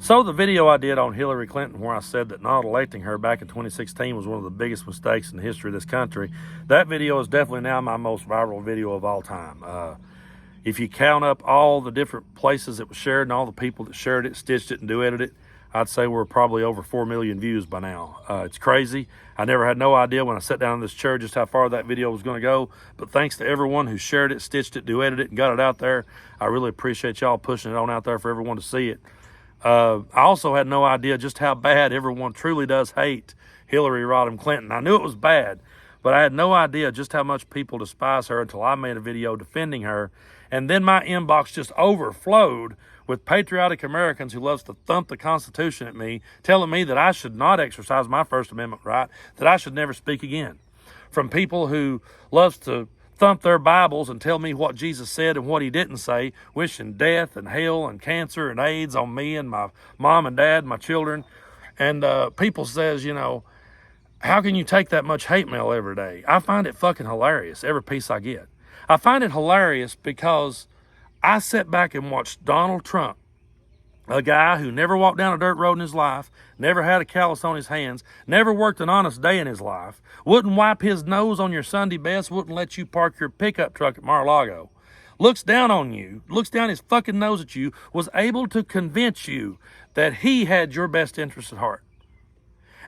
So the video I did on Hillary Clinton where I said that not electing her back in 2016 was one of the biggest mistakes in the history of this country, that video is definitely now my most viral video of all time. If you count up all the different places it was shared and all the people that shared it, stitched it, and duetted it, I'd say we're probably over 4 million views by now. It's crazy. I never had no idea when I sat down in this chair just how far that video was going to go. But thanks to everyone who shared it, stitched it, duetted it, and got it out there. I really appreciate y'all pushing it on out there for everyone to see it. I also had no idea just how bad everyone truly does hate Hillary Rodham Clinton. I knew it was bad, but I had no idea just how much people despise her until I made a video defending her. And then my inbox just overflowed with patriotic Americans who loves to thump the Constitution at me, telling me that I should not exercise my First Amendment right, that I should never speak again. From people who loves to thump their Bibles and tell me what Jesus said and what he didn't say, wishing death and hell and cancer and AIDS on me and my mom and dad and my children. And people says, you know, how can you take that much hate mail every day? I find it fucking hilarious, every piece I get. I find it hilarious because I sat back and watched Donald Trump, a guy who never walked down a dirt road in his life, never had a callus on his hands, never worked an honest day in his life, wouldn't wipe his nose on your Sunday best, wouldn't let you park your pickup truck at Mar-a-Lago, looks down on you, looks down his fucking nose at you, was able to convince you that he had your best interest at heart,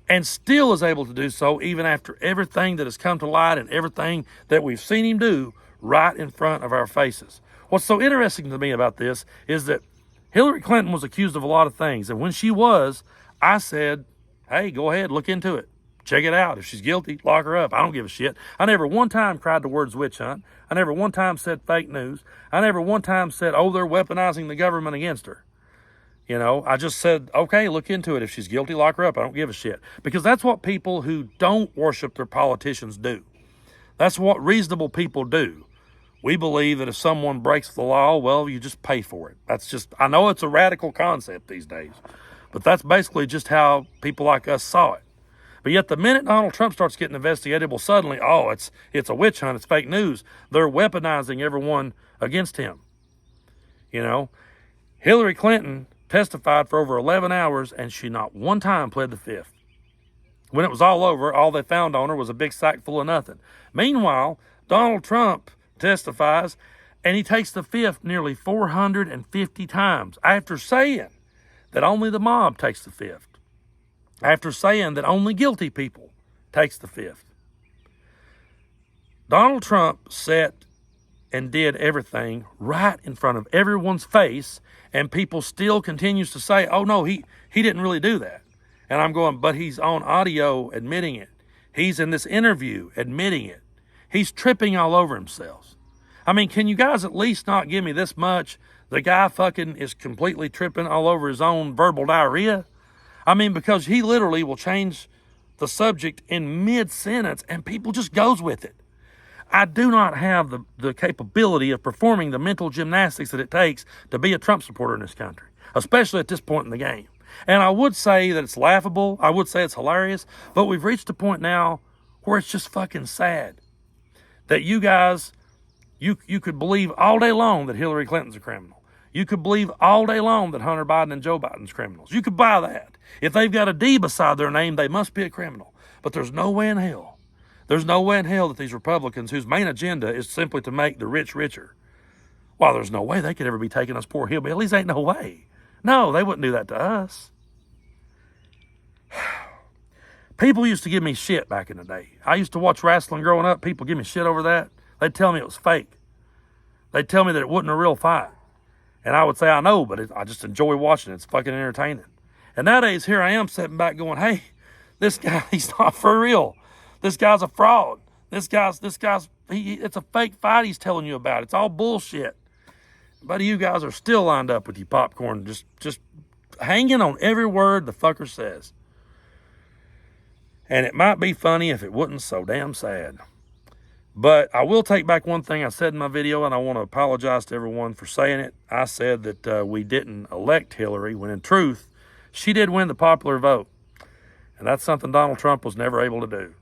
and still is able to do so even after everything that has come to light and everything that we've seen him do right in front of our faces. What's so interesting to me about this is that Hillary Clinton was accused of a lot of things. And when she was, I said, hey, go ahead, look into it. Check it out. If she's guilty, lock her up. I don't give a shit. I never one time cried the words witch hunt. I never one time said fake news. I never one time said, oh, they're weaponizing the government against her. You know, I just said, okay, look into it. If she's guilty, lock her up. I don't give a shit. Because that's what people who don't worship their politicians do. That's what reasonable people do. We believe that if someone breaks the law, well, you just pay for it. That's just, I know it's a radical concept these days, but that's basically just how people like us saw it. But yet the minute Donald Trump starts getting investigated, well, suddenly, oh, it's a witch hunt, it's fake news. They're weaponizing everyone against him. You know, Hillary Clinton testified for over 11 hours, and she not one time pled the fifth. When it was all over, all they found on her was a big sack full of nothing. Meanwhile, Donald Trump testifies, and he takes the fifth nearly 450 times after saying that only the mob takes the fifth, after saying that only guilty people takes the fifth. Donald Trump sat and did everything right in front of everyone's face, and people still continues to say, oh no, he didn't really do that. And I'm going, but he's on audio admitting it. He's in this interview admitting it. He's tripping all over himself. I mean, can you guys at least not give me this much? The guy fucking is completely tripping all over his own verbal diarrhea. I mean, because he literally will change the subject in mid-sentence and people just goes with it. I do not have the capability of performing the mental gymnastics that it takes to be a Trump supporter in this country, especially at this point in the game. And I would say that it's laughable. I would say it's hilarious. But we've reached a point now where it's just fucking sad that you guys, you could believe all day long that Hillary Clinton's a criminal. You could believe all day long that Hunter Biden and Joe Biden's criminals. You could buy that. If they've got a D beside their name, they must be a criminal. But there's no way in hell. There's no way in hell that these Republicans, whose main agenda is simply to make the rich richer, well, there's no way they could ever be taking us poor hillbillies. Ain't no way. No, they wouldn't do that to us. People used to give me shit back in the day. I used to watch wrestling growing up. People give me shit over that. They'd tell me it was fake. They'd tell me that it wasn't a real fight. And I would say, I know, but I just enjoy watching it. It's fucking entertaining. And nowadays, here I am sitting back going, hey, this guy, he's not for real. This guy's a fraud. It's a fake fight he's telling you about. It's all bullshit. But you guys are still lined up with your popcorn, just hanging on every word the fucker says. And it might be funny if it wasn't so damn sad. But I will take back one thing I said in my video, and I want to apologize to everyone for saying it. I said that we didn't elect Hillary, when in truth, she did win the popular vote. And that's something Donald Trump was never able to do.